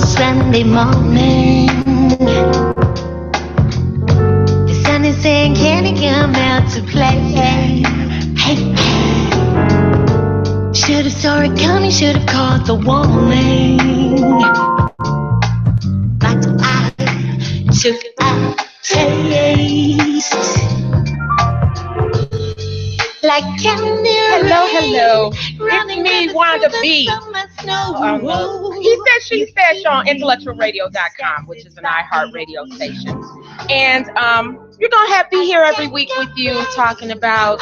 Sunday morning. The sun is saying, can you come out to play? Hey, should've saw it coming, should've caught the warning. But I took a taste like candy. Hello. It's me, Wanda B. He Said, She Said on IntellectualRadio.com, which is an iHeartRadio station. And you're going to be here every week with you talking about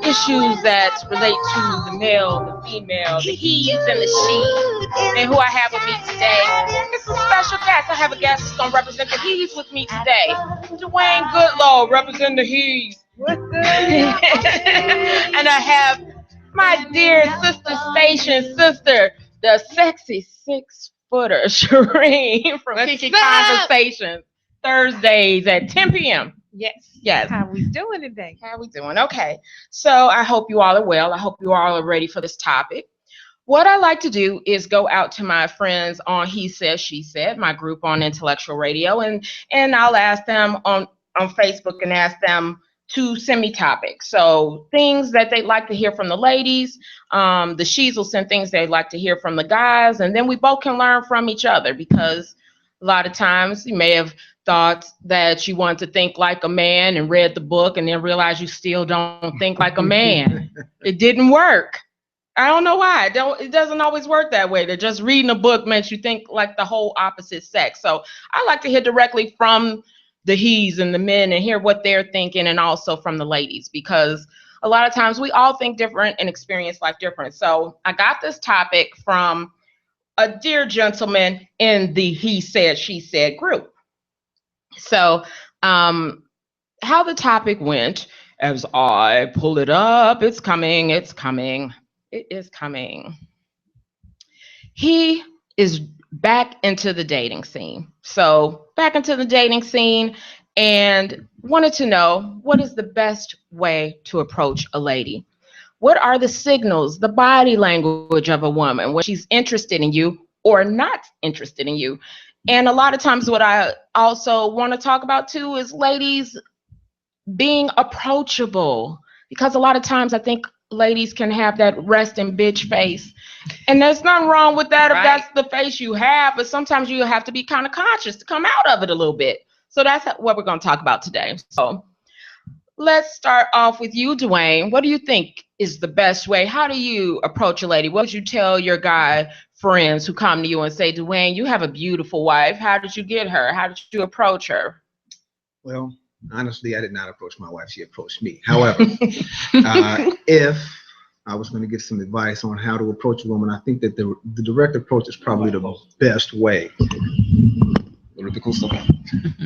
issues that relate to the male, the female, the he's and the she's. And who I have with me today is a special guest. I have a guest who's going to represent the he's with me today. Dwayne Goodlow, representing the he's. What's good? And I have my dear sister, the sexy 6-footer, Shireen from Kiki Conversations, Thursdays at 10 p.m. Yes. How we doing today? Okay. So I hope you all are well. I hope you all are ready for this topic. What I like to do is go out to my friends on He Said, She Said, my group on Intellectual Radio, and I'll ask them on Facebook and ask them to send me topics. So things that they'd like to hear from the ladies. The she's will send things they'd like to hear from the guys. And then we both can learn from each other, because a lot of times you may have thought that you want to think like a man and read the book and then realize you still don't think like a man. It didn't work. I don't know why. It doesn't always work that way. That just reading a book makes you think like the whole opposite sex. So I like to hear directly from the he's and the men and hear what they're thinking, and also from the ladies, because a lot of times we all think different and experience life different. So I got this topic from a dear gentleman in the He Said, She Said group. So how the topic went, as I pull it up, it's coming. It is coming. He is back into the dating scene. So back into the dating scene, and wanted to know, what is the best way to approach a lady? What are the signals, the body language of a woman when she's interested in you or not interested in you? And a lot of times what I also want to talk about too is ladies being approachable, because a lot of times I think ladies can have that resting bitch face, and there's nothing wrong with that. Right. If that's the face you have, but sometimes you have to be kind of conscious to come out of it a little bit. So that's what we're going to talk about today. So let's start off with you, Dwayne. What do you think is the best way? How do you approach a lady? What would you tell your guy friends who come to you and say, Dwayne, you have a beautiful wife. How did you get her? How did you approach her? Well, honestly, I did not approach my wife. She approached me. However, if I was going to give some advice on how to approach a woman, I think that the direct approach is probably the best way.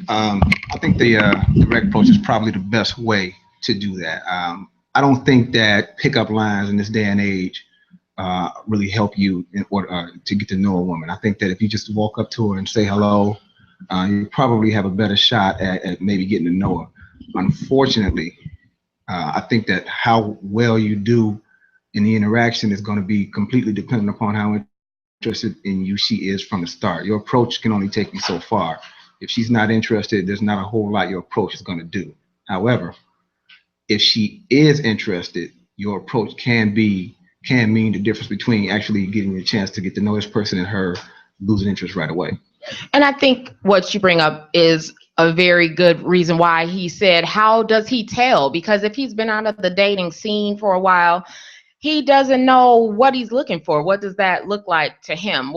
I think the direct approach is probably the best way to do that. I don't think that pickup lines in this day and age really help you in order to get to know a woman. I think that if you just walk up to her and say hello, you probably have a better shot at maybe getting to know her. Unfortunately, I think that how well you do in the interaction is going to be completely dependent upon how interested in you she is from the start. Your approach can only take you so far. If she's not interested, there's not a whole lot your approach is going to do. However, if she is interested, your approach can mean the difference between actually getting a chance to get to know this person and her losing interest right away. And I think what you bring up is a very good reason why he said, how does he tell? Because if he's been out of the dating scene for a while, he doesn't know what he's looking for. What does that look like to him?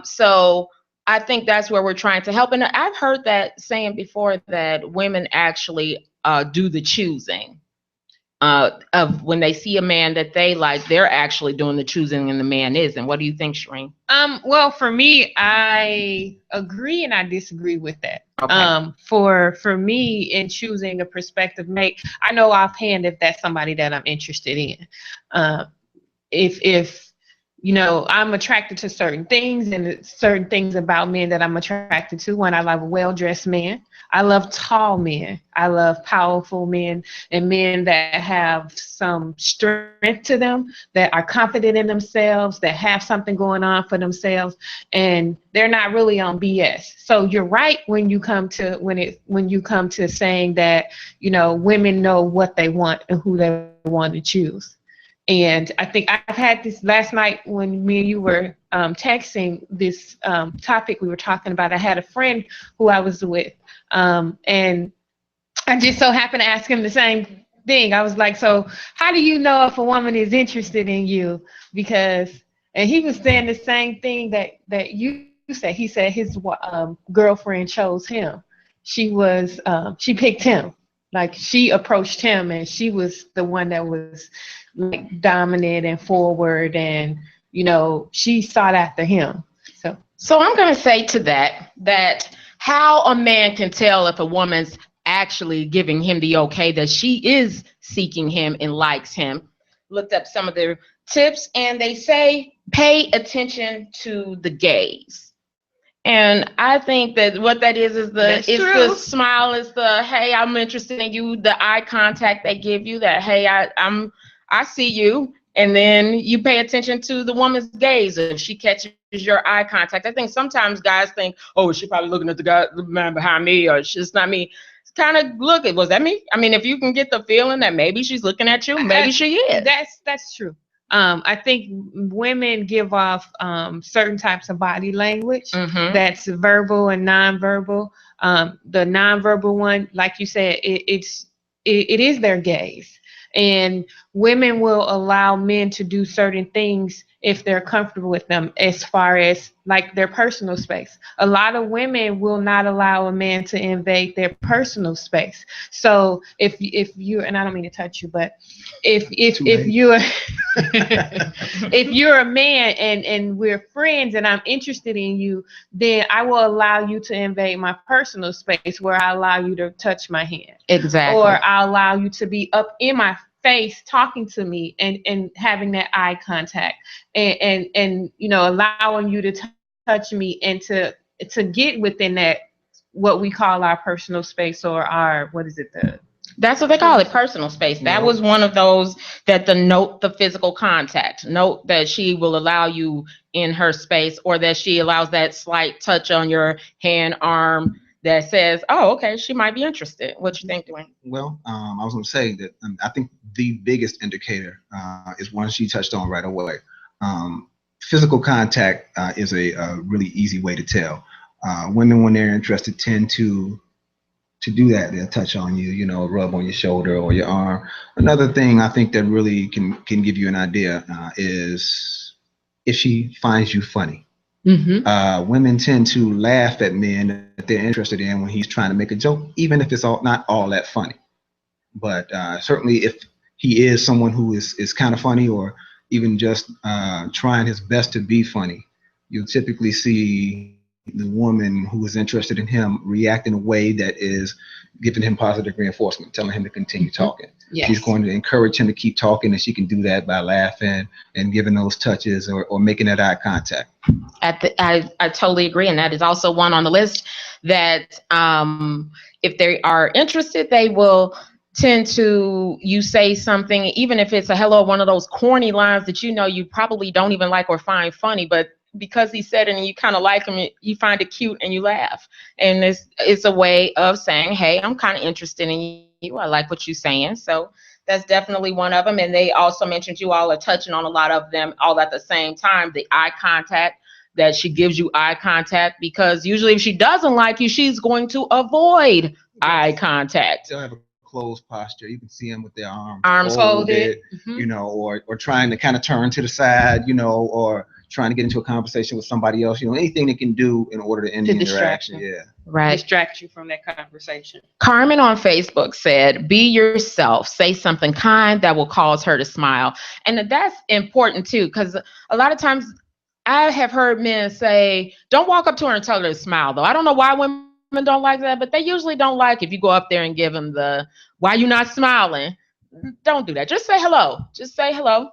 So I think that's where we're trying to help. And I've heard that saying before, that women actually do the choosing of when they see a man that they like, they're actually doing the choosing and the man isn't. What do you think, Shireen? Well, for me, I agree and I disagree with that. Okay. For me, in choosing a prospective mate, I know offhand if that's somebody that I'm interested in. If I'm attracted to certain things, and certain things about men that I'm attracted to. When I love a well-dressed man, I love tall men, I love powerful men, and men that have some strength to them, that are confident in themselves, that have something going on for themselves, and they're not really on BS. So you're right when you come to saying that women know what they want and who they want to choose. And I think I've had this last night when me and you were texting this topic we were talking about. I had a friend who I was with, and I just so happened to ask him the same thing. I was like, so how do you know if a woman is interested in you? And he was saying the same thing that you said. He said his girlfriend chose him. She picked him. Like, she approached him, and she was the one that was like dominant and forward, and she sought after him. So I'm going to say to that how a man can tell if a woman's actually giving him the okay that she is seeking him and likes him. Looked up some of their tips, and they say pay attention to the gaze. And I think that what that is the smile, is the hey, I'm interested in you, the eye contact they give you, that hey, I see you. And then you pay attention to the woman's gaze. If she catches your eye contact, I think sometimes guys think, oh, is she probably looking at the man behind me, or it's not me. Kind of look at, was that me? I mean, if you can get the feeling that maybe she's looking at you, maybe she is. That's true. I think women give off certain types of body language that's verbal and nonverbal. The nonverbal one, like you said, it is their gaze. And women will allow men to do certain things if they're comfortable with them, as far as like their personal space. A lot of women will not allow a man to invade their personal space. So if you, and I don't mean to touch you, but if you're if you're a man and we're friends and I'm interested in you, then I will allow you to invade my personal space, where I allow you to touch my hand. Exactly. Or I'll allow you to be up in my face talking to me and having that eye contact and allowing you to touch me and to get within that, what we call our personal space, or our, that's what they call it, personal space. That was one of those that denote the physical contact. Note that she will allow you in her space, or that she allows that slight touch on your hand, arm, that says, oh, okay, she might be interested. What you think, Dwayne? Well, I was going to say that I think the biggest indicator is one she touched on right away. Physical contact is a really easy way to tell. Women, when they're interested, tend to do that. They'll touch on you, rub on your shoulder or your arm. Another thing I think that really can give you an idea is if she finds you funny. Women tend to laugh at men that they're interested in when he's trying to make a joke, even if it's not all that funny. But certainly if he is someone who is kind of funny, or even just trying his best to be funny, you'll typically see the woman who is interested in him react in a way that is giving him positive reinforcement, telling him to continue talking. Yes. She's going to encourage him to keep talking, and she can do that by laughing and giving those touches or making that eye contact. I totally agree, and that is also one on the list that if they are interested, they will tend to, you say something, even if it's a hello, one of those corny lines that you probably don't even like or find funny, but because he said it and you kind of like him, you find it cute and you laugh. And it's a way of saying, hey, I'm kind of interested in you. I like what you're saying. So that's definitely one of them. And they also mentioned, you all are touching on a lot of them all at the same time, the eye contact, that she gives you eye contact, because usually if she doesn't like you, she's going to avoid eye contact. They'll have a closed posture. You can see them with their arms folded, or trying to kind of turn to the side, or trying to get into a conversation with somebody else, anything they can do in order to end the interaction. Yeah. Right. Distract you from that conversation. Carmen on Facebook said, be yourself. Say something kind that will cause her to smile. And that's important too, because a lot of times I have heard men say, don't walk up to her and tell her to smile, though. I don't know why women don't like that, but they usually don't like if you go up there and give them the, why you not smiling? Don't do that. Just say hello. Just say hello.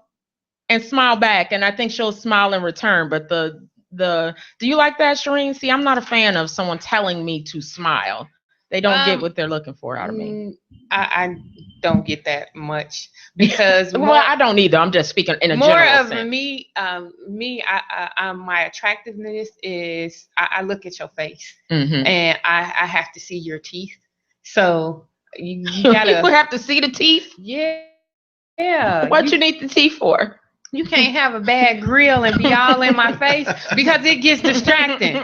and smile back, and I think she'll smile in return. But do you like that, Shireen? See, I'm not a fan of someone telling me to smile. They don't get what they're looking for out of me. I don't get that much because Well, I don't either. I'm just speaking in a more general of sense. my attractiveness is I look at your face Mm-hmm. and I have to see your teeth. So you gotta People have to see the teeth. yeah. What you need the teeth for? You can't have a bad grill and be all in my face because it gets distracting.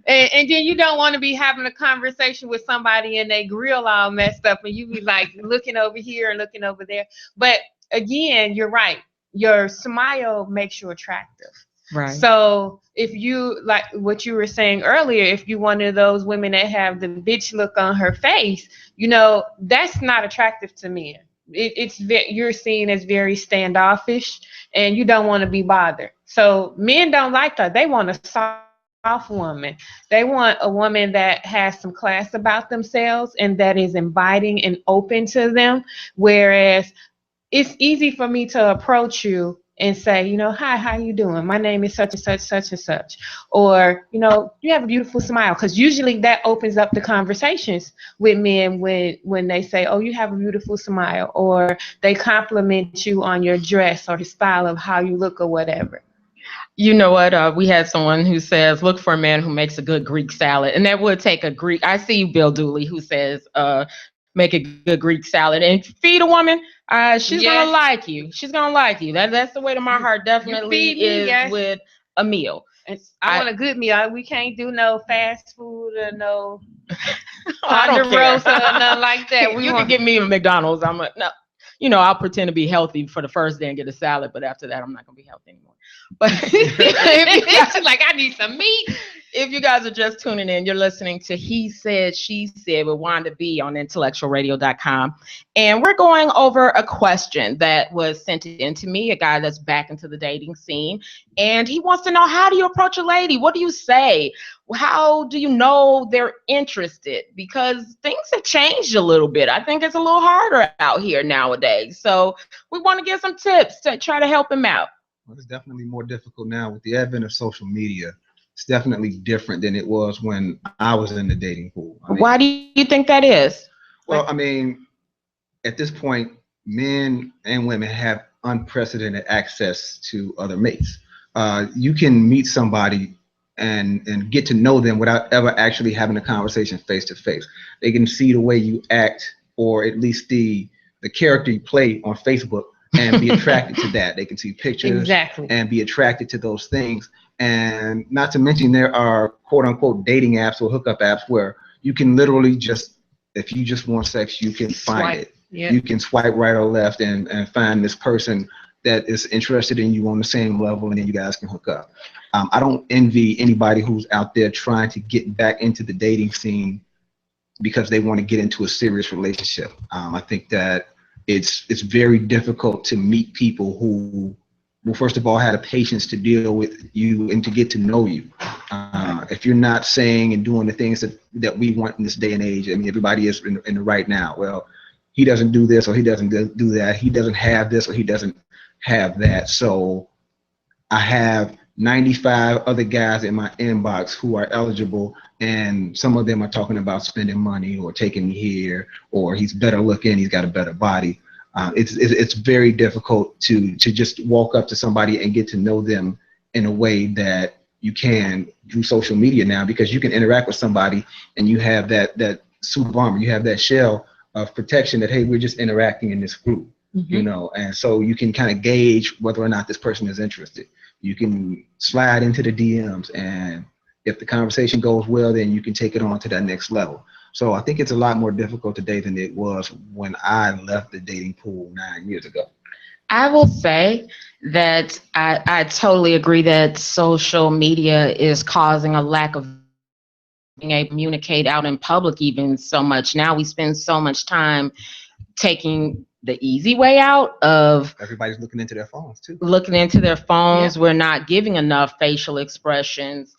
And then you don't want to be having a conversation with somebody and they grill all messed up and you be like looking over here and looking over there. But again, you're right. Your smile makes you attractive. Right. So if you, like what you were saying earlier, if you one of those women that have the bitch look on her face, that's not attractive to men. You're seen as very standoffish and you don't want to be bothered. So men don't like that. They want a soft woman. They want a woman that has some class about themselves and that is inviting and open to them. Whereas it's easy for me to approach you and say, hi, how you doing? My name is such and such, such and such. Or, you have a beautiful smile. Because usually that opens up the conversations with men when they say, oh, you have a beautiful smile. Or they compliment you on your dress or the style of how you look or whatever. You know what? We had someone who says, look for a man who makes a good Greek salad. And that would take a Greek. I see Bill Dooley who says, make a good Greek salad and feed a woman. She's gonna like you. She's gonna like you. That's the way to my heart. Definitely is with a meal. I want a good meal. We can't do no fast food or no I don't care. roast or nothing like that. You can give me a McDonald's. I'll pretend to be healthy for the first day and get a salad, but after that, I'm not gonna be healthy anymore. But it's like I need some meat. If you guys are just tuning in, you're listening to He Said, She Said with Wanda B on IntellectualRadio.com. And we're going over a question that was sent in to me, a guy that's back into the dating scene. And he wants to know, how do you approach a lady? What do you say? How do you know they're interested? Because things have changed a little bit. I think it's a little harder out here nowadays. So we want to get some tips to try to help him out. Well, it's definitely more difficult now with the advent of social media. It's definitely different than it was when I was in the dating pool. Why do you think that is? Well, at this point, men and women have unprecedented access to other mates. You can meet somebody and get to know them without ever actually having a conversation face to face. They can see the way you act, or at least the character you play on Facebook, and be attracted to that. They can see pictures and be attracted to those things. And not to mention, there are quote unquote dating apps or hookup apps where you can literally if you just want sex, you can find it. Yeah. You can swipe right or left and find this person that is interested in you on the same level, and then you guys can hook up. I don't envy anybody who's out there trying to get back into the dating scene because they want to get into a serious relationship. I think that it's very difficult to meet people who will, first of all, have the patience to deal with you and to get to know you. If you're not saying and doing the things that we want in this day and age, everybody is in the right now. Well, he doesn't do this or he doesn't do that. He doesn't have this or he doesn't have that. So I have 95 other guys in my inbox who are eligible, and some of them are talking about spending money or taking me here, or he's better looking, he's got a better body. It's very difficult to just walk up to somebody and get to know them in a way that you can through social media now, because you can interact with somebody and you have that suit of armor, you have that shell of protection that, hey, we're just interacting in this group, and so you can kind of gauge whether or not this person is interested. You can slide into the DMs, and if the conversation goes well, then you can take it on to that next level. So I think it's a lot more difficult today than it was when I left the dating pool 9 years ago. I will say that I totally agree that social media is causing a lack of being able to communicate out in public even so much. Now we spend so much time taking the easy way out of everybody's looking into their phones too. Yeah. We're not giving enough facial expressions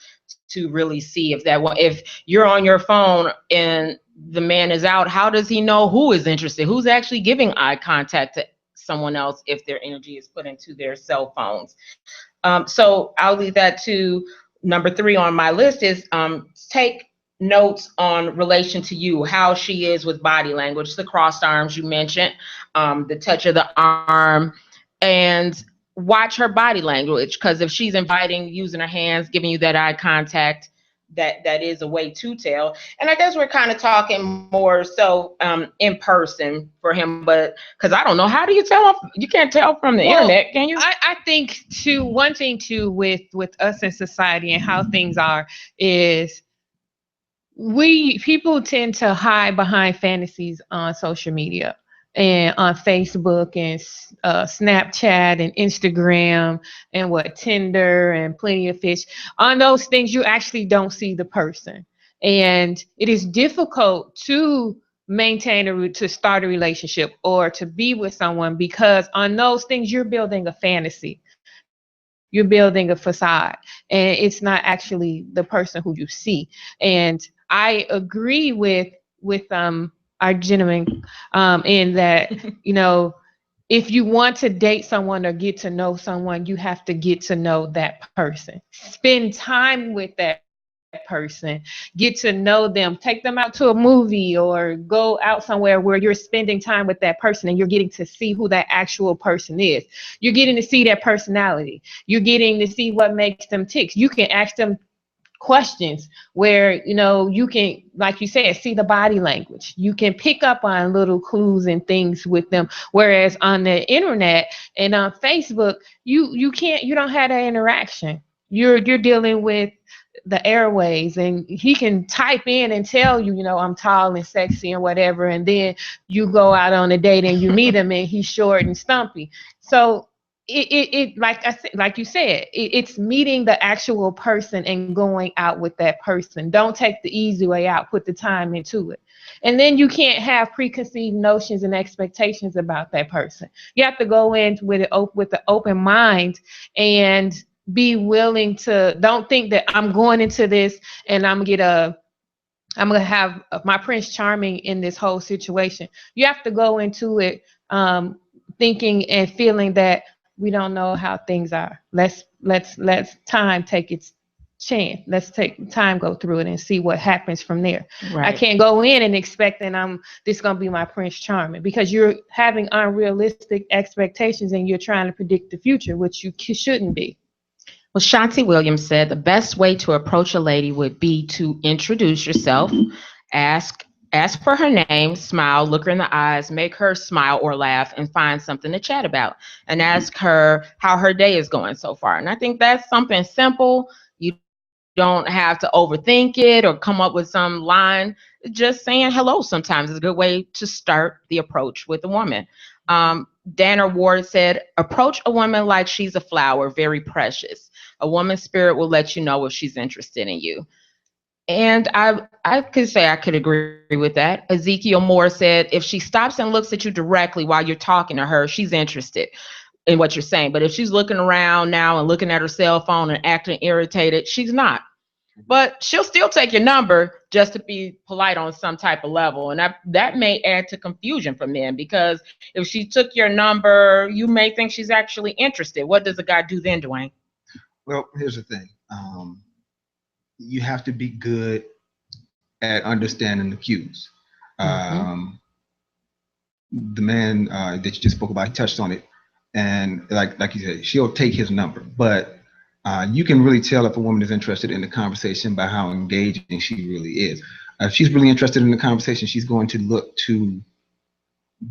to really see if you're on your phone and the man is out, how does he know who is interested, who's actually giving eye contact to someone else if their energy is put into their cell phones. So I'll leave that to number 3 on my list is take notes on relation to you, how she is with body language, the crossed arms you mentioned, the touch of the arm, and watch her body language. Because if she's inviting, using her hands, giving you that eye contact, that is a way to tell. And I guess we're kind of talking more so in person for him, but because I don't know, how do you tell? You can't tell from the internet, can you? I think too, one thing too with us in society and how things are is people tend to hide behind fantasies on social media and on Facebook and Snapchat and Instagram and Tinder and Plenty of Fish. On those things, you actually don't see the person. And it is difficult to to start a relationship or to be with someone, because on those things, you're building a fantasy. You're building a facade, and it's not actually the person who you see. And I agree with our gentleman in that, if you want to date someone or get to know someone, you have to get to know that person. Spend time with that person, get to know them, take them out to a movie or go out somewhere where you're spending time with that person and you're getting to see who that actual person is. You're getting to see their personality. You're getting to see what makes them tick. You can ask them questions where, you can, like you said, see the body language. You can pick up on little clues and things with them. Whereas on the internet and on Facebook, you don't have that interaction. You're dealing with the airways, and he can type in and tell you, I'm tall and sexy and whatever, and then you go out on a date and you meet him and he's short and stumpy. So it like you said, it's meeting the actual person and going out with that person. Don't take the easy way out. Put the time into it. And then you can't have preconceived notions and expectations about that person. You have to go in with an open mind and be willing to, don't think that I'm going into this and I'm gonna have my Prince Charming in this whole situation. You have to go into it thinking and feeling that we don't know how things are. Let's time take its chance. Let's take time, go through it and see what happens from there. Right. I can't go in and expecting this gonna be my Prince Charming, because you're having unrealistic expectations and you're trying to predict the future, which you shouldn't be. Well, Shanti Williams said the best way to approach a lady would be to introduce yourself, ask for her name, smile, look her in the eyes, make her smile or laugh, and find something to chat about, and ask her how her day is going so far. And I think that's something simple. You don't have to overthink it or come up with some line. Just saying hello sometimes is a good way to start the approach with a woman. Danner Ward said, approach a woman like she's a flower, very precious. A woman's spirit will let you know if she's interested in you. And I could say I could agree with that. Ezekiel Moore said, if she stops and looks at you directly while you're talking to her, she's interested in what you're saying. But if she's looking around now and looking at her cell phone and acting irritated, she's not. But she'll still take your number just to be polite on some type of level. And that may add to confusion for men, because if she took your number, you may think she's actually interested. What does a guy do then, Dwayne? Well, here's the thing. You have to be good at understanding the cues. The man that you just spoke about, he touched on it. And like you said, she'll take his number. But you can really tell if a woman is interested in the conversation by how engaging she really is. If she's really interested in the conversation, she's going to look to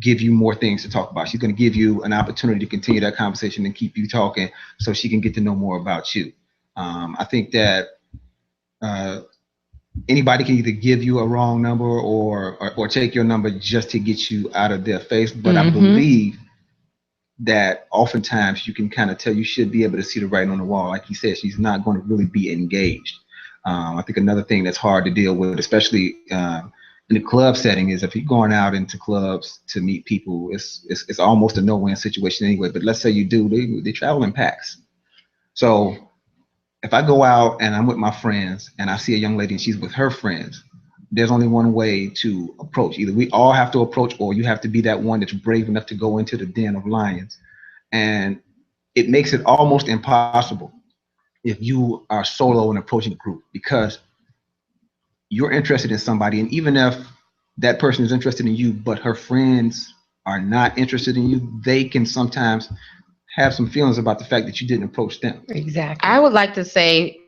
give you more things to talk about. She's going to give you an opportunity to continue that conversation and keep you talking so she can get to know more about you. I think that anybody can either give you a wrong number or take your number just to get you out of their face. But I believe that oftentimes you can kind of tell, you should be able to see the writing on the wall. Like you said, she's not going to really be engaged. I think another thing that's hard to deal with, especially in the club setting, is if you're going out into clubs to meet people, it's almost a no-win situation anyway. But let's say you do, they travel in packs. So if I go out and I'm with my friends and I see a young lady and she's with her friends, there's only one way to approach. Either we all have to approach, or you have to be that one that's brave enough to go into the den of lions. And it makes it almost impossible if you are solo and approaching a group, because you're interested in somebody, and even if that person is interested in you, but her friends are not interested in you, they can sometimes have some feelings about the fact that you didn't approach them. Exactly. I would like to say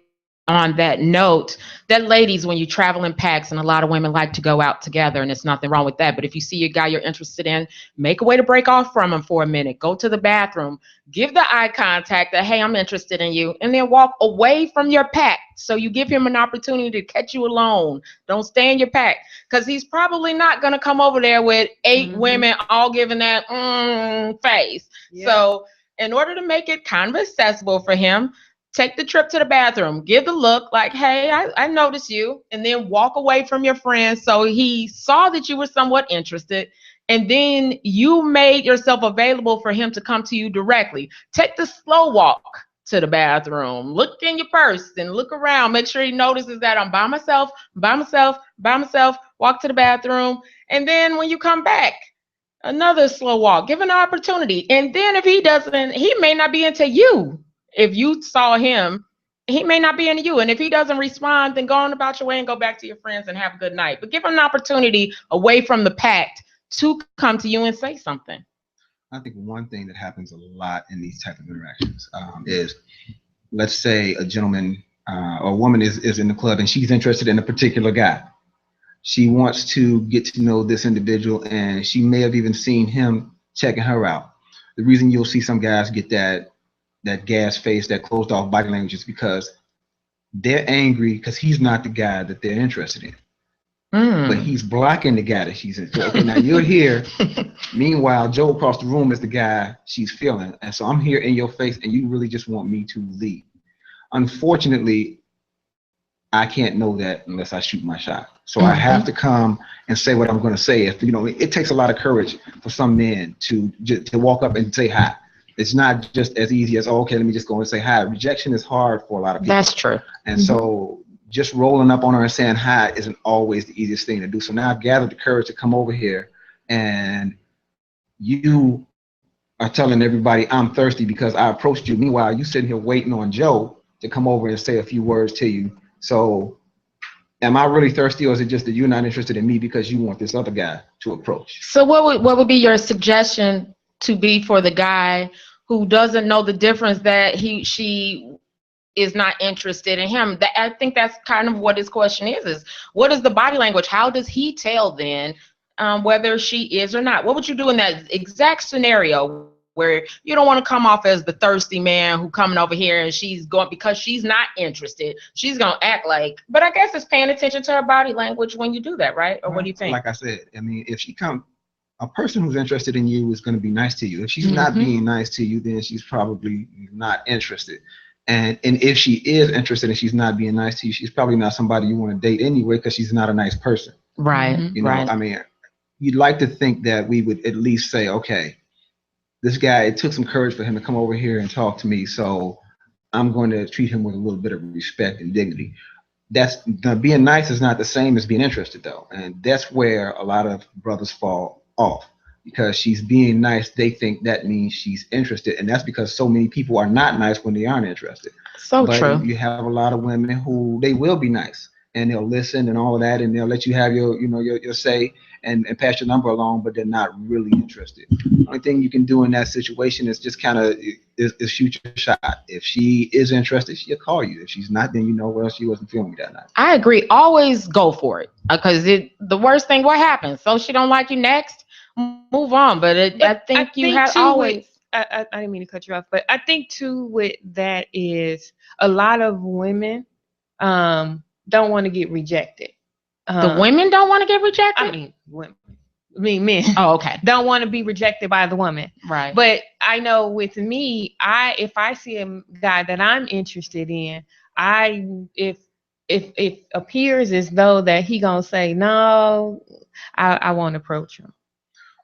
on that note that ladies, when you travel in packs, and a lot of women like to go out together, and there's nothing wrong with that, but if you see a guy you're interested in, make a way to break off from him for a minute. Go to the bathroom, give the eye contact that, hey, I'm interested in you, and then walk away from your pack, so you give him an opportunity to catch you alone. Don't stay in your pack, because he's probably not going to come over there with 8 women all giving that face. So in order to make it kind of accessible for him, take the trip to the bathroom, give the look like, hey, I noticed you, and then walk away from your friends. So he saw that you were somewhat interested, and then you made yourself available for him to come to you directly. Take the slow walk to the bathroom. Look in your purse and look around. Make sure he notices that I'm by myself, by myself, by myself. Walk to the bathroom. And then when you come back, another slow walk. Give an opportunity. And then if he doesn't, he may not be into you. If you saw him, he may not be into you. And if he doesn't respond, then go on about your way and go back to your friends and have a good night. But give him an opportunity away from the pact to come to you and say something. I think one thing that happens a lot in these type of interactions is, let's say a gentleman or a woman is in the club and she's interested in a particular guy. She wants to get to know this individual, and she may have even seen him checking her out. The reason you'll see some guys get that gas face, that closed off body language, is because they're angry because he's not the guy that they're interested in. But he's blocking the guy that she's into. Okay, now you're here. Meanwhile, Joe across the room is the guy she's feeling. And so I'm here in your face, and you really just want me to leave. Unfortunately, I can't know that unless I shoot my shot. So I have to come and say what I'm going to say. If it takes a lot of courage for some men to walk up and say hi. It's not just as easy as, okay, let me just go and say hi. Rejection is hard for a lot of people. That's true. And so just rolling up on her and saying hi isn't always the easiest thing to do. So now I've gathered the courage to come over here, and you are telling everybody I'm thirsty because I approached you. Meanwhile, you sitting here waiting on Joe to come over and say a few words to you. So am I really thirsty, or is it just that you're not interested in me because you want this other guy to approach? So what would be your suggestion to be for the guy who doesn't know the difference that she is not interested in him? I think that's kind of what his question is what is the body language? How does he tell then whether she is or not? What would you do in that exact scenario where you don't want to come off as the thirsty man who coming over here and she's going, because she's not interested, she's going to act like, but I guess it's paying attention to her body language when you do that, right? Or what do you think? Like I said, I mean, if she come, a person who's interested in you is going to be nice to you. If she's not being nice to you, then she's probably not interested. And if she is interested and she's not being nice to you, she's probably not somebody you want to date anyway, because she's not a nice person. Right. I mean, you'd like to think that we would at least say, okay, this guy, it took some courage for him to come over here and talk to me, so I'm going to treat him with a little bit of respect and dignity. That's being nice is not the same as being interested, though, and that's where a lot of brothers fall off, because she's being nice. They think that means she's interested, and that's because so many people are not nice when they aren't interested. But true. You have a lot of women who they will be nice and they'll listen and all of that, and they'll let you have your say and pass your number along, but they're not really interested. The only thing you can do in that situation is just kind of is shoot your shot. If she is interested, she'll call you. If she's not, then she wasn't feeling me that night. I agree. Always go for it, because the worst thing, what happens? So she don't like you next, move on. But I think you have always. I didn't mean to cut you off, but I think too with that is a lot of women don't want to get rejected. The women don't want to get rejected? I mean, women. I mean, men. Oh, okay. Don't want to be rejected by the woman. Right. But I know with me, if I see a guy that I'm interested in, if it appears as though that he gonna say no, I won't approach him.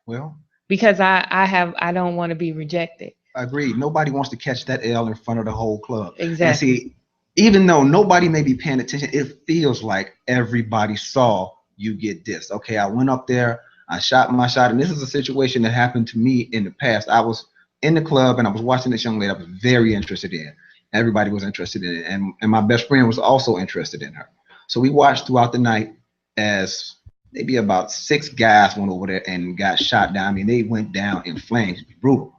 Well, because I don't want to be rejected. Agreed. Nobody wants to catch that L in front of the whole club. Exactly. And see, even though nobody may be paying attention, it feels like everybody saw you get this. Okay, I went up there, I shot my shot, and this is a situation that happened to me in the past. I was in the club and I was watching this young lady I was very interested in. Everybody was interested in it, and my best friend was also interested in her. So we watched throughout the night as maybe about 6 guys went over there and got shot down. I mean, they went down in flames, brutal.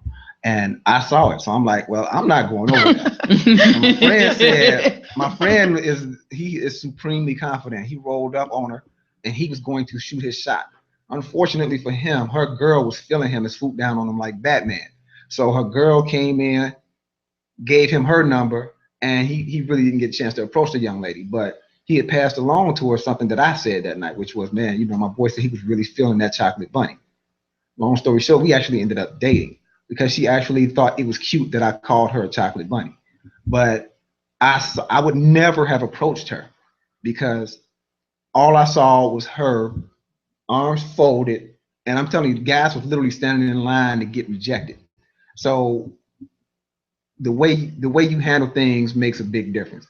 And I saw it, so I'm like, well, I'm not going over there. My friend said, my friend is supremely confident. He rolled up on her and he was going to shoot his shot. Unfortunately for him, her girl was feeling him and swooped down on him like Batman. So her girl came in, gave him her number, and he really didn't get a chance to approach the young lady. But he had passed along to her something that I said that night, which was, man, you know, my boy said he was really feeling that chocolate bunny. Long story short, we actually ended up dating because she actually thought it was cute that I called her a chocolate bunny. But I would never have approached her because all I saw was her arms folded. And I'm telling you, guys was literally standing in line to get rejected. So the way you handle things makes a big difference.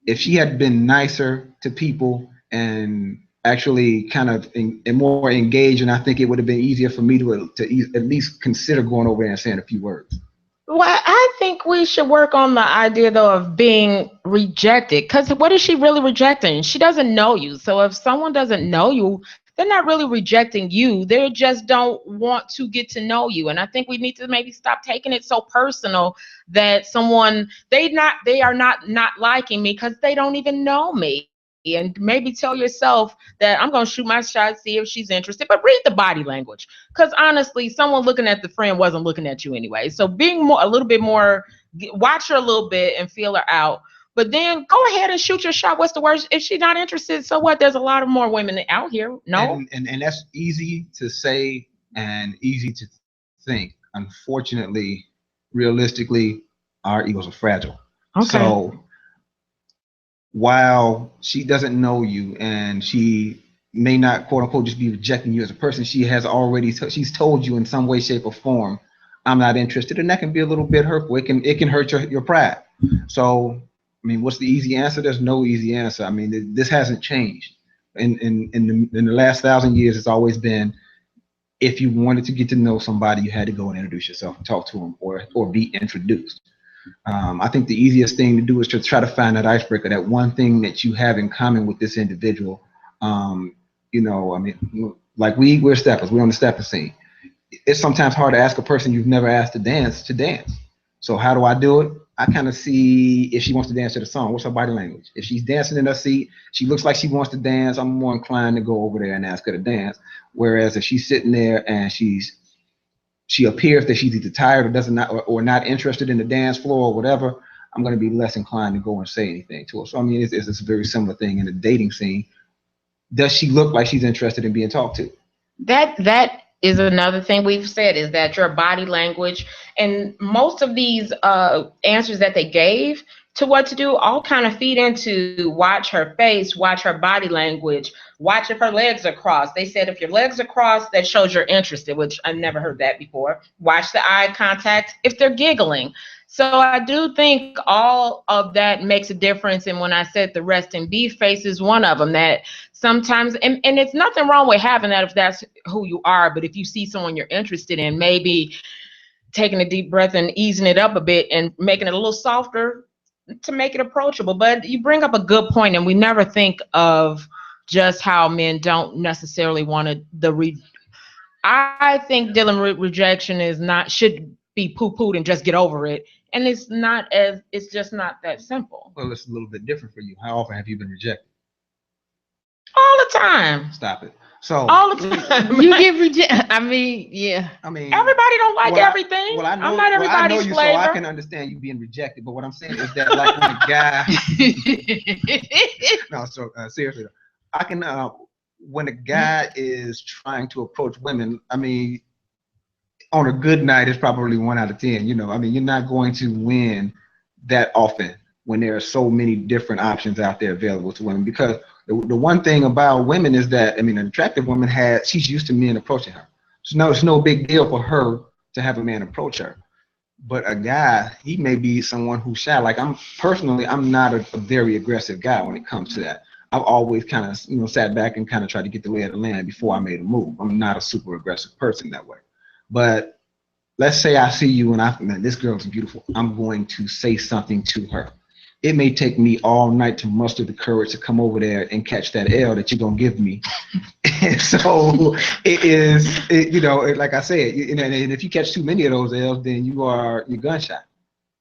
If she had been nicer to people and actually kind of and more engaged, and I think it would have been easier for me to at least consider going over there and saying a few words. Well, I think we should work on the idea, though, of being rejected. Because what is she really rejecting? She doesn't know you. So if someone doesn't know you, they're not really rejecting you. They just don't want to get to know you. And I think we need to maybe stop taking it so personal that they are not liking me because they don't even know me. And maybe tell yourself that I'm going to shoot my shot, see if she's interested, but read the body language. Because honestly, someone looking at the friend wasn't looking at you anyway. So being a little bit more, watch her a little bit and feel her out. But then go ahead and shoot your shot. What's the worst? If she's not interested, so what? There's a lot of more women out here. No. And that's easy to say and easy to think. Unfortunately, realistically, our egos are fragile. Okay. So while she doesn't know you and she may not, quote unquote, just be rejecting you as a person, she has already she's told you in some way, shape, or form, I'm not interested, and that can be a little bit hurtful. It can hurt your pride. So, I mean, what's the easy answer? There's no easy answer. I mean, this hasn't changed. In the last 1,000 years, it's always been, if you wanted to get to know somebody, you had to go and introduce yourself and talk to them or be introduced. I think the easiest thing to do is to try to find that icebreaker, that one thing that you have in common with this individual. You know, I mean, like we're steppers. We're on the stepper scene. It's sometimes hard to ask a person you've never asked to dance. So how do I do it? I kind of see if she wants to dance to the song. What's her body language? If she's dancing in her seat, she looks like she wants to dance, I'm more inclined to go over there and ask her to dance. Whereas if she's sitting there and she appears that she's either tired or not interested in the dance floor or whatever, I'm going to be less inclined to go and say anything to her. So I mean, it's a very similar thing in the dating scene. Does she look like she's interested in being talked to? That is another thing we've said, is that your body language and most of these answers that they gave to what to do all kind of feed into watch her face, watch her body language, watch if her legs are crossed. They said if your legs are crossed, that shows you're interested, which I've never heard that before. Watch the eye contact if they're giggling. So I do think all of that makes a difference. And when I said the resting beef face is one of them, that sometimes, and it's nothing wrong with having that if that's who you are. But if you see someone you're interested in, maybe taking a deep breath and easing it up a bit and making it a little softer to make it approachable. But you bring up a good point, and we never think of just how men don't necessarily want to, I think dealing with rejection should be poo-pooed and just get over it. And it's just not that simple. Well, it's a little bit different for you. How often have you been rejected? All the time. Stop it. So all the time. You get rejected. I mean, yeah. I mean, everybody don't like everything. I know, I'm not everybody's I know you, flavor. so I can understand you being rejected. But what I'm saying is that, like, when a guy, no, so seriously, I can. When a guy is trying to approach women, I mean, on a good night, it's probably 1 out of 10. You know, I mean, you're not going to win that often when there are so many different options out there available to women. Because the one thing about women is that, I mean, an attractive woman she's used to men approaching her. So it's no big deal for her to have a man approach her. But a guy, he may be someone who's shy. Like I'm not a very aggressive guy when it comes to that. I've always kind of, sat back and kind of tried to get the lay of the land before I made a move. I'm not a super aggressive person that way. But let's say I see you and man, this girl's beautiful. I'm going to say something to her. It may take me all night to muster the courage to come over there and catch that L that you're going to give me. And so like I said, and if you catch too many of those L's, then you're gunshot.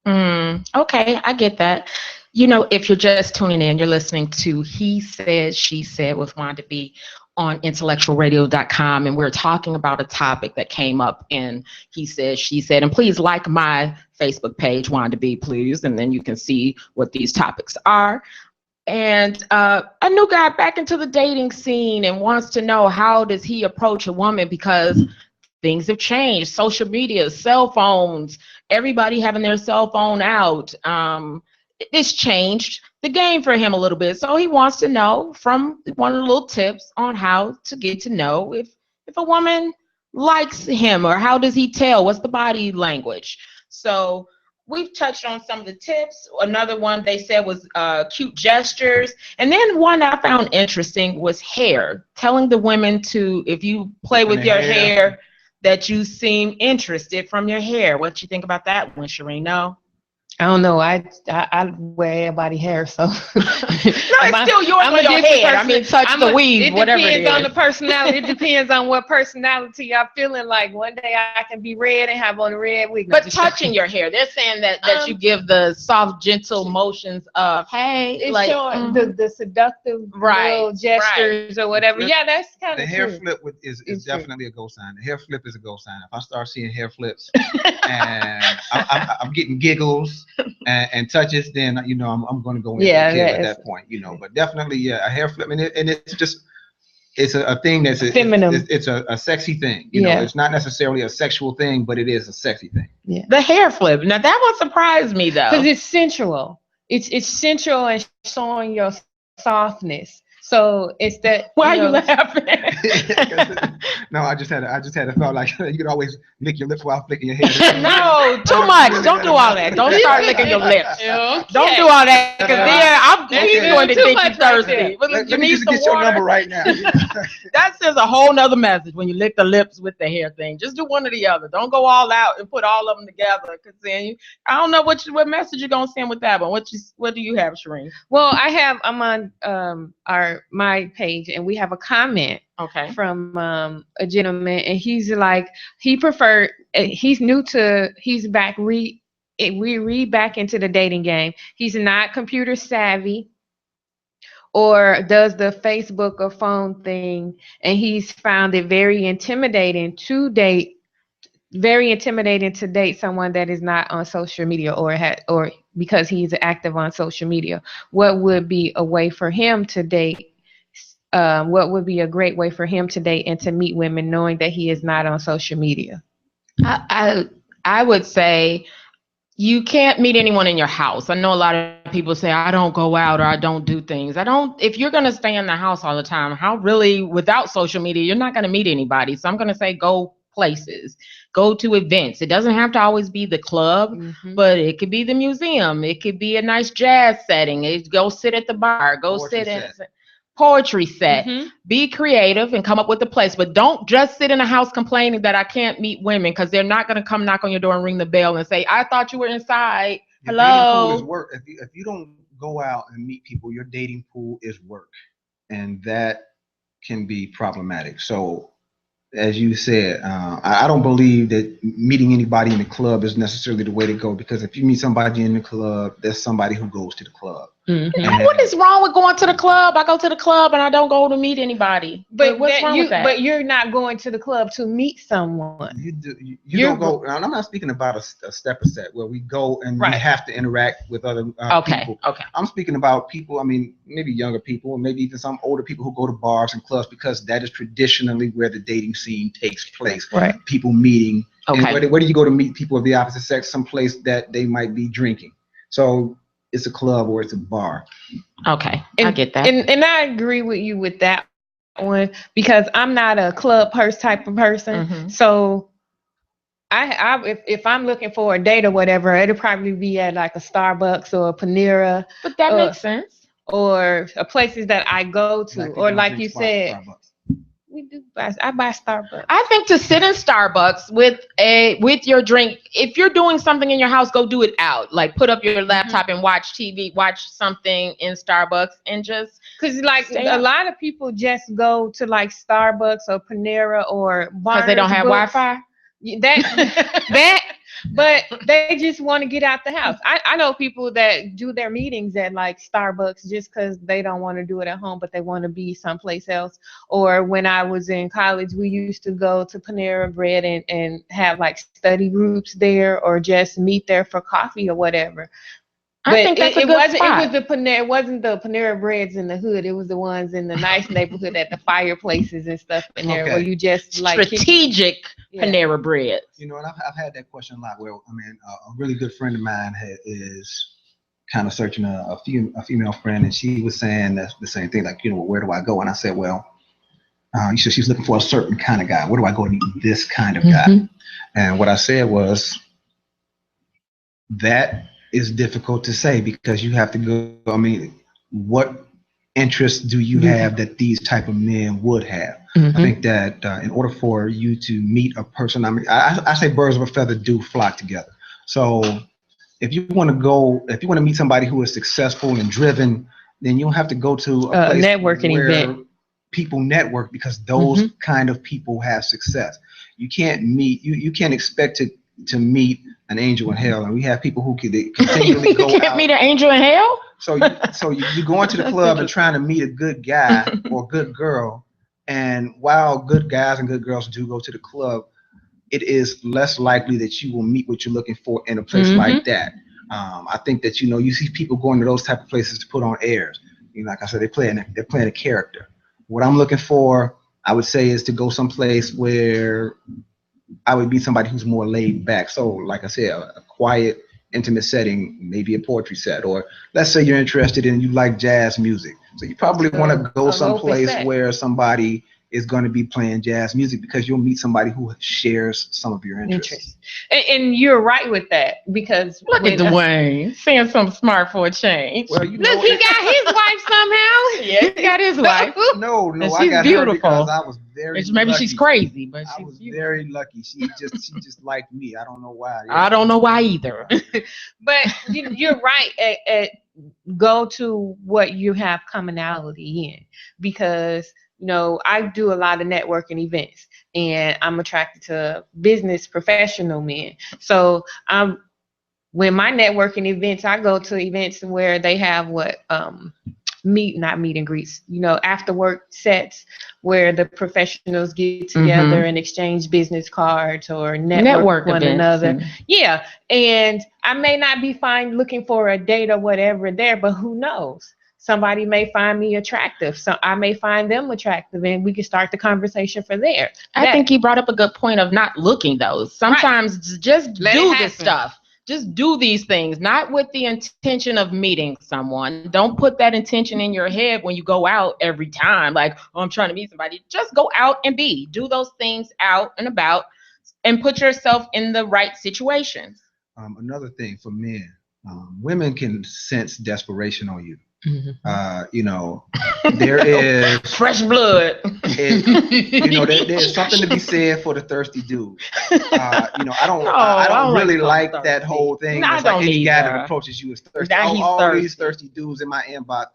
Okay, I get that. If you're just tuning in, you're listening to He Said, She Said with Wanda B on IntellectualRadio.com, and we're talking about a topic that came up in He Said, She Said. And please like my Facebook page, Wanda B, please, and then you can see what these topics are. And a new guy back into the dating scene and wants to know, how does he approach a woman, because things have changed. Social media, cell phones, everybody having their cell phone out. It's changed the game for him a little bit. So he wants to know from one of the little tips on how to get to know if a woman likes him, or how does he tell? What's the body language? So we've touched on some of the tips. Another one they said was cute gestures. And then one I found interesting was hair. Telling the women to, if you play with your hair, that you seem interested from your hair. What you think about that one, Shireen? No? I don't know. I wear everybody's hair, so no, it's still yours on your head. I mean, touch the weave, whatever it is. It depends on the personality. It depends on what personality I'm feeling like. One day I can be red and have on a red wig. But touching your hair, they're saying that you give the soft, gentle motions of, hey, it's like showing the seductive little gestures or whatever. Yeah, that's kind of the hair flip is definitely a go sign. The hair flip is a go sign. If I start seeing hair flips and I'm getting giggles and touches, then I'm going to go in at that point, But definitely, a hair flip, and it's a thing that's feminine. It's a sexy thing. It's not necessarily a sexual thing, but it is a sexy thing. Yeah, the hair flip. Now that one surprised me though, because it's sensual. It's sensual and showing your softness. So it's that. Why are you laughing? No, I just had to feel like you could always lick your lips while flicking your hair. No, too much. Don't do all that. Don't start licking your lips. Okay. Don't do all that, because then he's going to think you're thirsty. Let me just get your number right now. That sends a whole nother message when you lick the lips with the hair thing. Just do one or the other. Don't go all out and put all of them together, because then I don't know what message you're gonna send with that one. What do you have, Shireen? Well, I'm on my page, and we have a comment from a gentleman, and he's like, he's back back into the dating game. He's not computer savvy or does the Facebook or phone thing, and he's found it very intimidating to date someone that is not on social media or because he's active on social media. What would be a way for him to date? What would be a great way for him to date and to meet women, knowing that he is not on social media? I would say you can't meet anyone in your house. I know a lot of people say, I don't go out or I don't do things. If you're going to stay in the house all the time, without social media, you're not going to meet anybody. So I'm going to say go places, go to events. It doesn't have to always be the club, but it could be the museum. It could be a nice jazz setting. Go sit at the bar, poetry set. Be creative and come up with a place, but don't just sit in a house complaining that I can't meet women, because they're not going to come knock on your door and ring the bell and say, I thought you were inside. Your Hello. dating pool is work. If you don't go out and meet people, your dating pool is work, and that can be problematic. So as you said, I don't believe that meeting anybody in the club is necessarily the way to go, because if you meet somebody in the club, there's somebody who goes to the club. What is wrong with going to the club? I go to the club and I don't go to meet anybody. But what's wrong with that? But you're not going to the club to meet someone. You don't go. And I'm not speaking about a stepper set where we go and we have to interact with other people. Okay. I'm speaking about people. I mean, maybe younger people, and maybe even some older people who go to bars and clubs, because that is traditionally where the dating scene takes place. Right. People meeting. Okay. And where do you go to meet people of the opposite sex? Someplace that they might be drinking. So it's a club or it's a bar. Okay, I get that. And I agree with you with that one, because I'm not a club type of person. So if I'm looking for a date or whatever, it'll probably be at like a Starbucks or a Panera. But that makes sense. or places that I go to, or like you said, Starbucks. we do buy. I buy Starbucks. I think to sit in Starbucks with your drink, if you're doing something in your house, go do it out. Like put up your laptop and watch TV, watch something in Starbucks, and just because like a lot of people just go to like Starbucks or Panera or because they don't have Wi-Fi. That, but they just want to get out the house. I know people that do their meetings at like Starbucks just because they don't want to do it at home, but they want to be someplace else. Or when I was in college, we used to go to Panera Bread and have like study groups there, or just meet there for coffee or whatever. I think that's a good spot. It wasn't the Panera Breads in the hood. It was the ones in the nice neighborhood at the fireplaces and stuff in there, where you just like strategic Panera Breads. You know, and I've had that question a lot. Where I mean, a really good friend of mine is kind of searching a female friend, and she was saying the same thing. Like, you know, where do I go? And I said, well, she's looking for a certain kind of guy. Where do I go to meet this kind of guy? And what I said was that is difficult to say, because you have to go, I mean, what interests do you have that these type of men would have? I think that in order for you to meet a person, I mean, I say birds of a feather do flock together. So if you want to meet somebody who is successful and driven, then you'll have to go to a place networking where event. People network, because those kind of people have success. You can't expect to meet an angel in hell, and we have people who continually go out. You can't meet an angel in hell? So you go into the club and trying to meet a good guy or a good girl, and while good guys and good girls do go to the club, it is less likely that you will meet what you're looking for in a place like that. I think that, you know, you see people going to those type of places to put on airs. You know, like I said, they're playing a character. What I'm looking for, I would say, is to go someplace where I would be somebody who's more laid back. So, like I said, a quiet, intimate setting, maybe a poetry set, or let's say you're interested in, you like jazz music. So you probably want to go someplace where somebody is going to be playing jazz music, because you'll meet somebody who shares some of your interests. And you're right with that, because look at Dwayne saying something smart for a change. Well, you know, look, he got his wife somehow. Yeah, he got his wife. No, and I got beautiful. her because I was very maybe lucky. She's crazy, but I was very lucky. She just liked me. I don't know why. I don't know why either. But you're right. At go to what you have commonality in, because you know, I do a lot of networking events, and I'm attracted to business professional men. So when my networking events, I go to events where they have not meet and greets, you know, after work sets where the professionals get together and exchange business cards or network one another. Yeah. And I may not be looking for a date or whatever there, but who knows? Somebody may find me attractive. So I may find them attractive, and we can start the conversation from there. I think he brought up a good point of not looking those. Sometimes just do this stuff. Just do these things, not with the intention of meeting someone. Don't put that intention in your head when you go out every time. Like, oh, I'm trying to meet somebody. Just go out and do those things out and about, and put yourself in the right situations. Another thing for men, women can sense desperation on you. You know, there is fresh blood. You know, there's something to be said for the thirsty dude. You know, I don't really like that whole thing. It's like any guy that approaches you is thirsty. All these thirsty dudes in my inbox.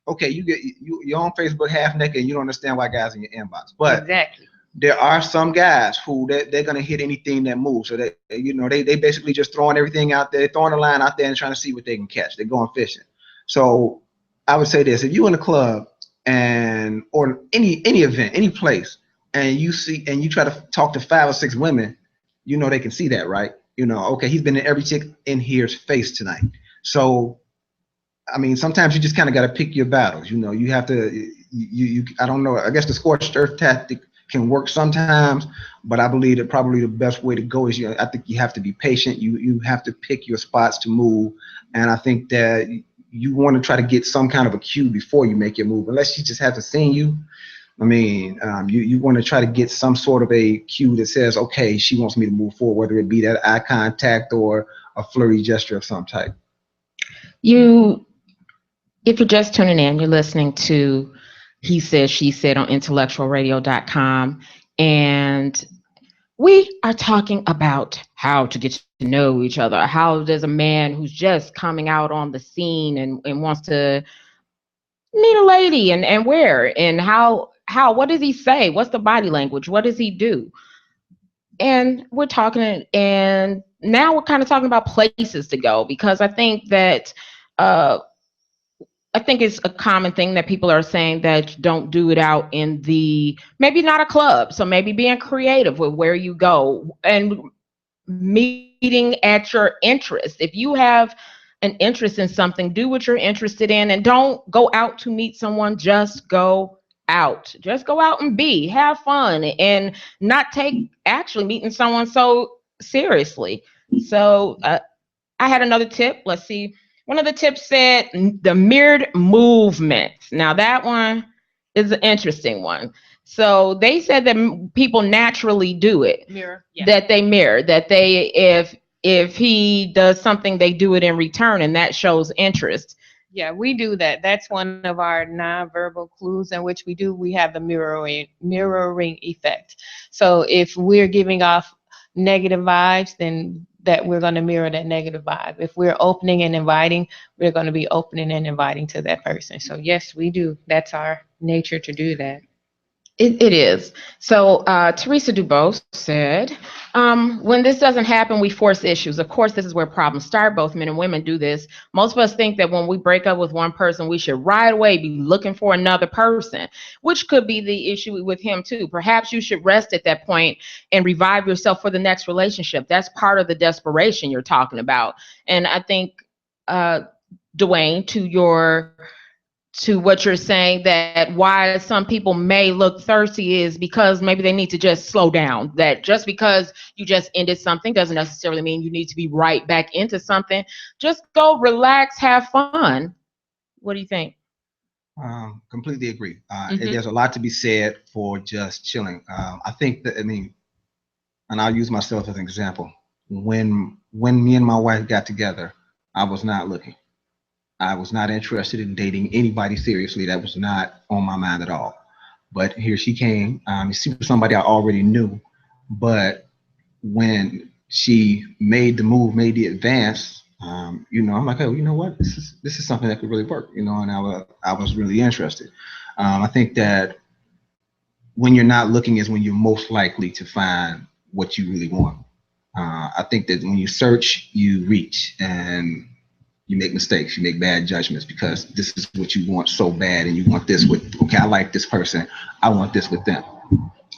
Okay, you're on Facebook half naked, and you don't understand why guys in your inbox. But exactly, there are some guys who they're gonna hit anything that moves. So they basically just throwing everything out there, throwing a line out there and trying to see what they can catch. They're going fishing. So I would say this: if you in a club or any event, any place, and you try to talk to 5 or 6 women, you know they can see that, right? You know, okay, he's been in every chick in here's face tonight. So, I mean, sometimes you just kind of got to pick your battles. You know, you have to. I don't know. I guess the scorched earth tactic can work sometimes, but I believe that probably the best way to go is I think you have to be patient. You have to pick your spots to move, and I think that you want to try to get some kind of a cue before you make your move, unless she just hasn't seen you. I mean, you want to try to get some sort of a cue that says, okay, she wants me to move forward, whether it be that eye contact or a flirty gesture of some type. You If you're just tuning in, you're listening to He Said, She Said on IntellectualRadio.com. And we are talking about how to get to know each other. How does a man who's just coming out on the scene and wants to meet a lady and where and how what does he say? What's the body language? What does he do? And we're talking, and now we're kind of talking about places to go, because uh, I think it's a common thing that people are saying that don't do it out in the, maybe not a club. So maybe being creative with where you go and meeting at your interest. If you have an interest in something, do what you're interested in, and don't go out to meet someone. Just go out. Just go out and have fun, and not take actually meeting someone so seriously. So I had another tip. Let's see. One of the tips said the mirrored movement. Now that one is an interesting one. So they said that people naturally do it. Mirror. Yeah. That they mirror. That they, if he does something, they do it in return, and that shows interest. Yeah, we do that. That's one of our nonverbal clues in which we do. We have the mirroring effect. So if we're giving off negative vibes, then that we're going to mirror that negative vibe. If we're opening and inviting, we're going to be opening and inviting to that person. So yes, we do. That's our nature to do that. It is. So Teresa Dubose said, when this doesn't happen, we force issues. Of course, this is where problems start. Both men and women do this. Most of us think that when we break up with one person, we should right away be looking for another person, which could be the issue with him too. Perhaps you should rest at that point and revive yourself for the next relationship. That's part of the desperation you're talking about. And I think, Dwayne, to what you're saying, that why some people may look thirsty is because maybe they need to just slow down. That just because you just ended something doesn't necessarily mean you need to be right back into something. Just go relax, have fun. What do you think? Completely agree. There's a lot to be said for just chilling. I think that, and I'll use myself as an example. When me and my wife got together, I was not looking. I was not interested in dating anybody seriously. That was not on my mind at all. But here she came. She was somebody I already knew. But when she made the move, made the advance, I'm like, oh, you know what? This is something that could really work. And I was really interested. I think that when you're not looking is when you're most likely to find what you really want. I think that when you search, you reach, and you make mistakes, you make bad judgments, because this is what you want so bad, and you want this with, okay, I like this person, I want this with them.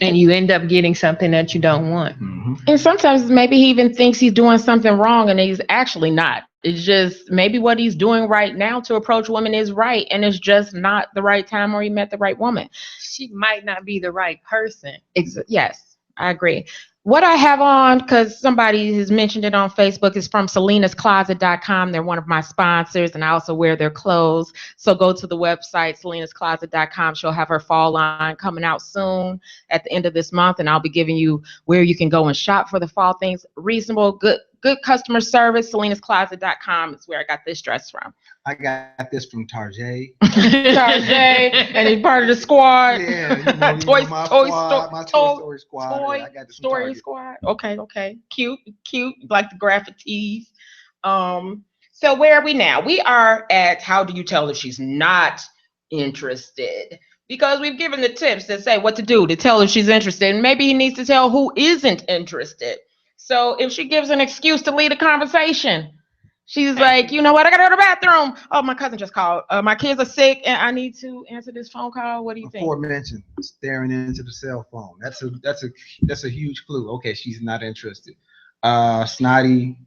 And you end up getting something that you don't want. Mm-hmm. And sometimes maybe he even thinks he's doing something wrong, and he's actually not. It's just maybe what he's doing right now to approach women is right, and it's just not the right time, or he met the right woman. She might not be the right person. Yes, I agree. What I have on, because somebody has mentioned it on Facebook, is from Selena'sCloset.com. They're one of my sponsors, and I also wear their clothes. So go to the website, Selena'sCloset.com. She'll have her fall line coming out soon at the end of this month, and I'll be giving you where you can go and shop for the fall things. Reasonable, good customer service. Selena'sCloset.com is where I got this dress from. I got this from Tarjay. And he's part of the squad. Yeah, Toy Story squad. Toy I got this from Story Target. squad. Okay. Cute. Like the graphic tees. So where are we now? We are at, how do you tell if she's not interested? Because we've given the tips that say what to do to tell if she's interested. And maybe he needs to tell who isn't interested. So if she gives an excuse to lead a conversation, she's like, you know what? I gotta go to the bathroom. Oh, my cousin just called. My kids are sick, and I need to answer this phone call. What do you think? Aforementioned, staring into the cell phone. That's a huge clue. Okay, she's not interested. Snotty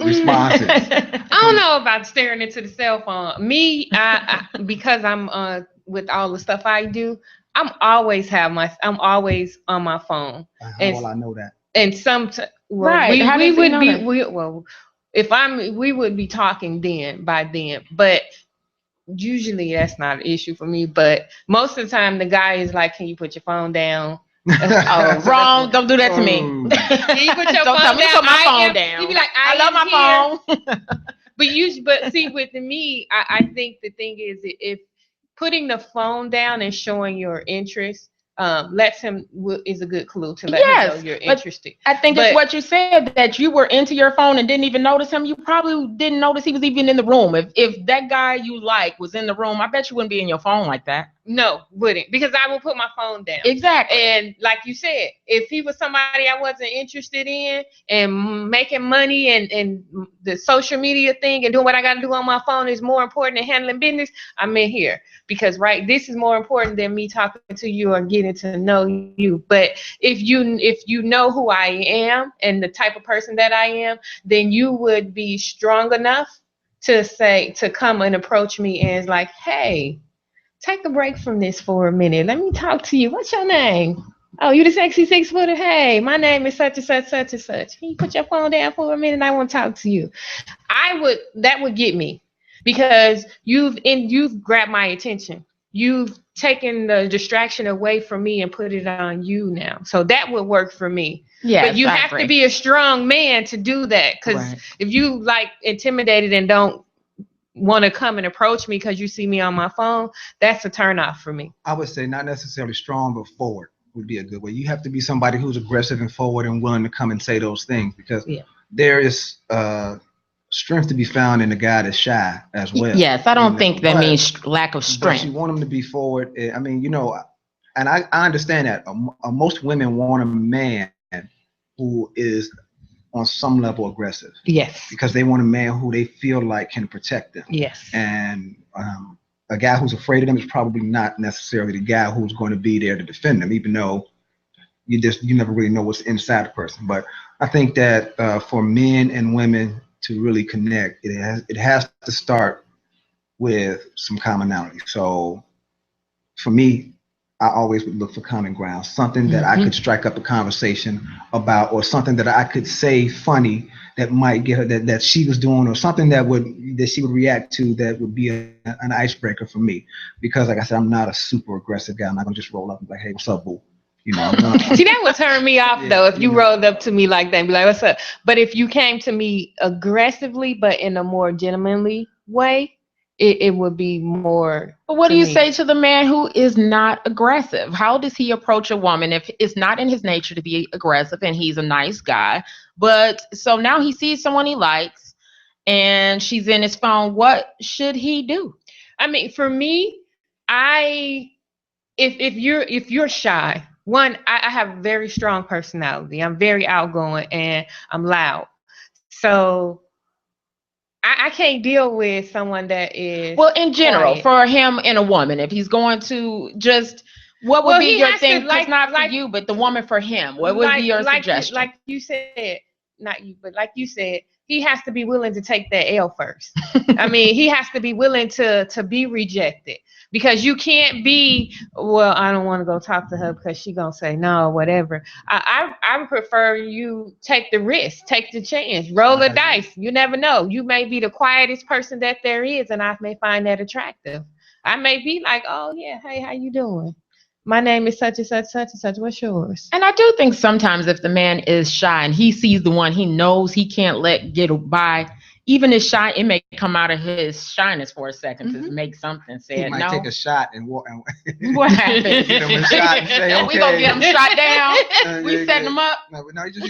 responses. I don't know about staring into the cell phone. Me, I because I'm with all the stuff I do, I'm always on my phone. Well, I know that. And Right. we would be talking by then, but usually that's not an issue for me. But most of the time, the guy is like, "Can you put your phone down?" Oh, wrong! Don't do that to me. Can you put your Don't phone tell me to down? put my phone down. You be like, I love my phone. But see, with me, I think the thing is, if putting the phone down and showing your interest lets him is a good clue to let him know you're interested. I think it's what you said, that you were into your phone and didn't even notice him. You probably didn't notice he was even in the room. If that guy you like was in the room, I bet you wouldn't be in your phone like that. No, wouldn't, because I will put my phone down. Exactly. And like you said, if he was somebody I wasn't interested in and making money and the social media thing and doing what I got to do on my phone is more important than handling business, I'm in here. Because this is more important than me talking to you or getting to know you. But if you know who I am and the type of person that I am, then you would be strong enough to come and approach me and like, hey, take a break from this for a minute. Let me talk to you. What's your name? Oh, you the sexy 6-footer? Hey, my name is such and such, such and such. Can you put your phone down for a minute? I want to talk to you. That would get me, because you've grabbed my attention. You've taken the distraction away from me and put it on you now. So that would work for me. Yeah, but you have to be a strong man to do that, because if you like intimidated and don't want to come and approach me because you see me on my phone, that's a turn off for me. I would say not necessarily strong, but forward would be a good way. You have to be somebody who's aggressive and forward and willing to come and say those things, because there is strength to be found in a guy that's shy as well. Yes, I don't think that means lack of strength. But you want him to be forward. I mean, and I understand that most women want a man who is on some level aggressive. Yes. Because they want a man who they feel like can protect them. Yes. And a guy who's afraid of them is probably not necessarily the guy who's going to be there to defend them, even though you never really know what's inside the person. But I think that for men and women to really connect, it has to start with some commonality. So for me, I always would look for common ground, something that I could strike up a conversation about, or something that I could say funny that might get her that she was doing, or something that she would react to that would be an icebreaker for me. Because like I said, I'm not a super aggressive guy. I'm not gonna just roll up and be like, hey, what's up, boo? See, that would turn me off though, if you rolled up to me like that and be like, what's up? But if you came to me aggressively, but in a more gentlemanly way, it would be more. But what do you say to the man who is not aggressive? How does he approach a woman if it's not in his nature to be aggressive and he's a nice guy? But so now he sees someone he likes and she's in his phone. What should he do? I mean, for me, if you're shy, one, I have a very strong personality. I'm very outgoing and I'm loud. So I can't deal with someone that is in general quiet. For him and a woman, if he's going to just, what would be your thing? Not for you, but the woman for him. What would be your suggestion? Like you said, not you, but like you said, he has to be willing to take that L first. I mean, he has to be willing to be rejected, because you can't be, well, I don't want to go talk to her because she's going to say no or whatever. I prefer you take the risk, take the chance, roll the dice. You never know. You may be the quietest person that there is, and I may find that attractive. I may be like, oh, yeah, hey, how you doing? My name is such and such, such and such. What's yours? And I do think sometimes if the man is shy and he sees the one he knows he can't let get by, even his shy, it may come out of his shyness for a second to make something. Say he might take a shot and walk. What happened? Give him a shot and say, okay. We gonna get him shot down. We setting him up. No,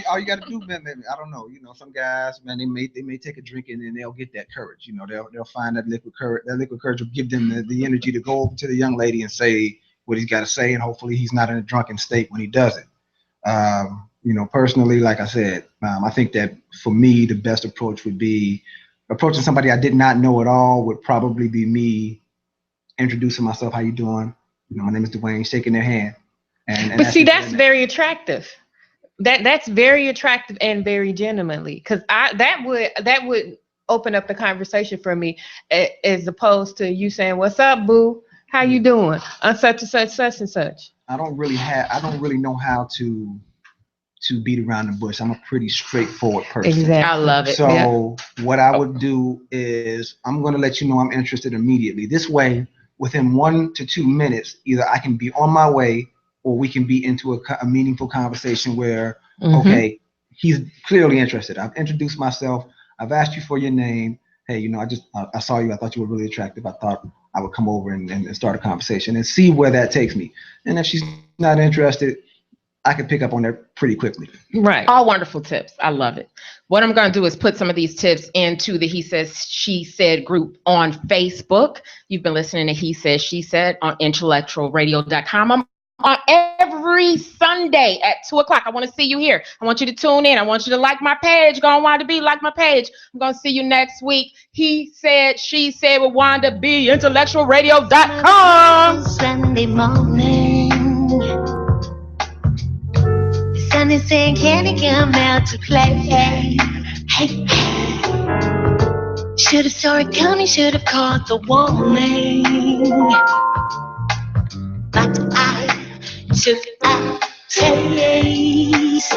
all you got to do, man. I don't know. Some guys, man, they may take a drink and then they'll get that courage. They'll find that liquid courage. That liquid courage will give them the energy to go over to the young lady and say what he's got to say, and hopefully he's not in a drunken state when he does it. Personally, like I said, I think that for me, the best approach would be approaching somebody I did not know at all. Would probably be me introducing myself. How you doing? My name is Dwayne. Shaking their hand. But see, that's very attractive. That's very attractive and very gentlemanly. Because that would open up the conversation for me, as opposed to you saying, "What's up, boo? How you doing? I'm such and such, such and such." I don't really know how to beat around the bush. I'm a pretty straightforward person. Exactly. I love it. So what I would do is I'm going to let you know I'm interested immediately. This way, within 1 to 2 minutes, either I can be on my way or we can be into a meaningful conversation where, okay, he's clearly interested. I've introduced myself. I've asked you for your name. hey, I saw you. I thought you were really attractive. I thought I would come over and start a conversation and see where that takes me. And if she's not interested, I can pick up on that pretty quickly. Right. All wonderful tips. I love it. What I'm going to do is put some of these tips into the He Says, She Said group on Facebook. You've been listening to He Says, She Said on IntellectualRadio.com. I'm on every Sunday at 2:00. I want to see you here. I want you to tune in. I want you to like my page. Go on Wanda B, like my page. I'm going to see you next week. He Said, She Said with Wanda B, IntellectualRadio.com. Sunday morning, the sun is saying, can you come out to play? Hey, should have saw it coming, should have caught the warning. But I took a taste,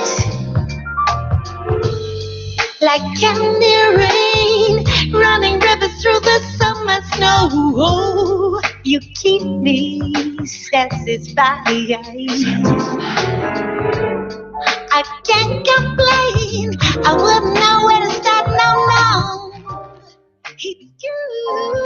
like candy rain, running rivers through the summer snow. You keep me satisfied. I can't complain. I wouldn't know where to start. No. It's you.